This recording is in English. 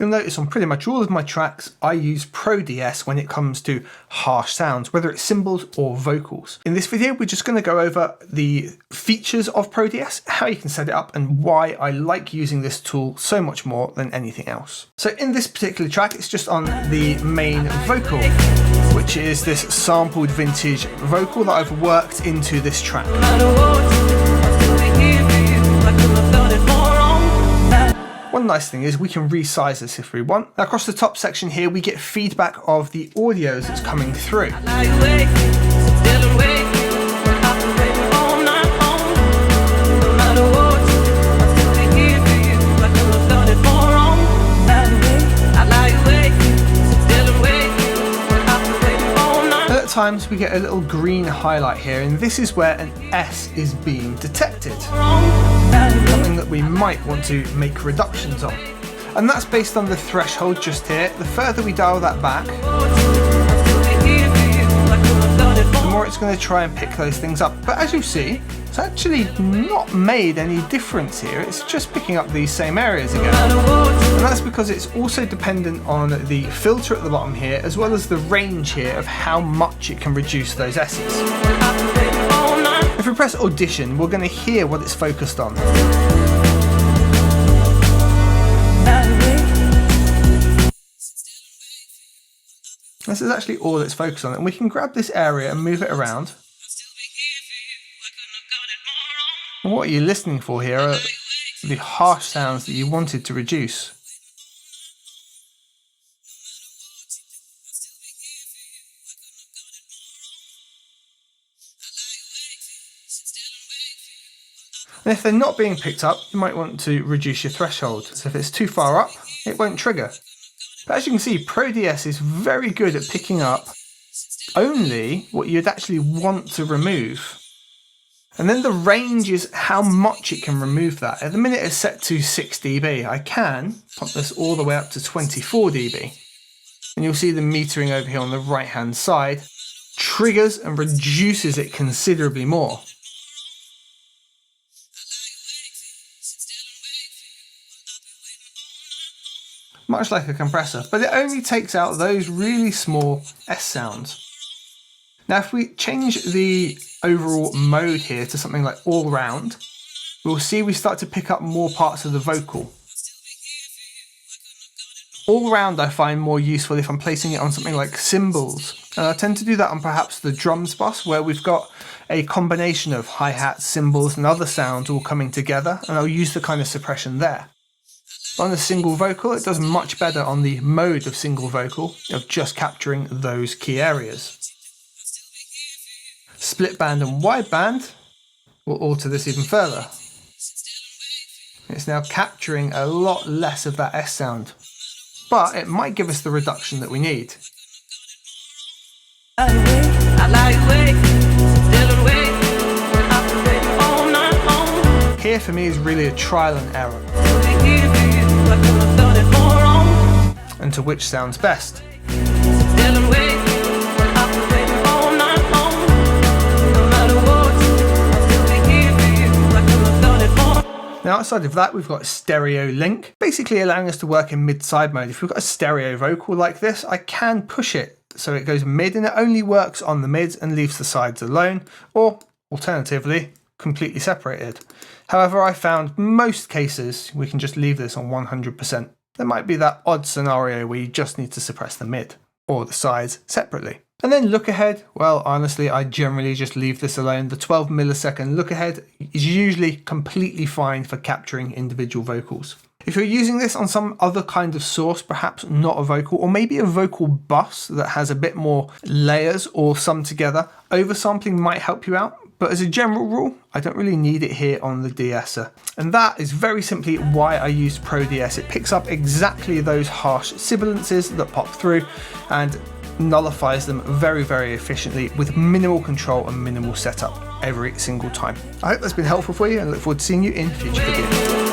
You'll notice on pretty much all of my tracks, I use Pro De-ess when it comes to harsh sounds, whether it's cymbals or vocals. In this video, we're just going to go over the features of Pro De-ess, how you can set it up, and why I like using this tool so much more than anything else. So in this particular track, it's just on the main vocal, which is this sampled vintage vocal that I've worked into this track. One nice thing is we can resize this if we want. Now across the top section here, we get feedback of the audio that's coming through. At times we get a little green highlight here, and this is where an S is being detected. Something that we might want to make reductions on. And that's based on the threshold just here. The further we dial that back, the more it's going to try and pick those things up. But as you see, it's actually not made any difference here. It's just picking up these same areas again. And that's because it's also dependent on the filter at the bottom here, as well as the range here of how much it can reduce those S's. If we press audition, we're going to hear what it's focused on. This is actually all it's focused on, and we can grab this area and move it around. And what you're listening for here are the harsh sounds that you wanted to reduce. And if they're not being picked up, you might want to reduce your threshold. So if it's too far up, it won't trigger. But as you can see, Pro De-ess is very good at picking up only what you'd actually want to remove. And then the range is how much it can remove that. At the minute it's set to 6 dB. I can pump this all the way up to 24 dB. And you'll see the metering over here on the right hand side triggers and reduces it considerably more. Much like a compressor, but it only takes out those really small S sounds. Now if we change the overall mode here to something like all round, we'll see we start to pick up more parts of the vocal. All round I find more useful if I'm placing it on something like cymbals, and I tend to do that on perhaps the drums bus, where we've got a combination of hi-hats, cymbals and other sounds all coming together, and I'll use the kind of suppression there. On the single vocal, it does much better on the mode of single vocal of just capturing those key areas. Split band and wide band will alter this even further. It's now capturing a lot less of that S sound, but it might give us the reduction that we need. Here for me is really a trial and error, and to which sounds best. Now outside of that, we've got stereo link, basically allowing us to work in mid-side mode. If we've got a stereo vocal like this, I can push it so it goes mid and it only works on the mids and leaves the sides alone, or alternatively, completely separated. However, I found most cases we can just leave this on 100%. There might be that odd scenario where you just need to suppress the mid or the sides separately. And then look ahead, well honestly I generally just leave this alone. The 12 millisecond look ahead is usually completely fine for capturing individual vocals. If you're using this on some other kind of source, perhaps not a vocal, or maybe a vocal bus that has a bit more layers or summed together, oversampling might help you out. But as a general rule, I don't really need it here on the De-esser. And that is very simply why I use Pro De-ess. It picks up exactly those harsh sibilances that pop through and nullifies them very, very efficiently with minimal control and minimal setup every single time. I hope that's been helpful for you and look forward to seeing you in future videos.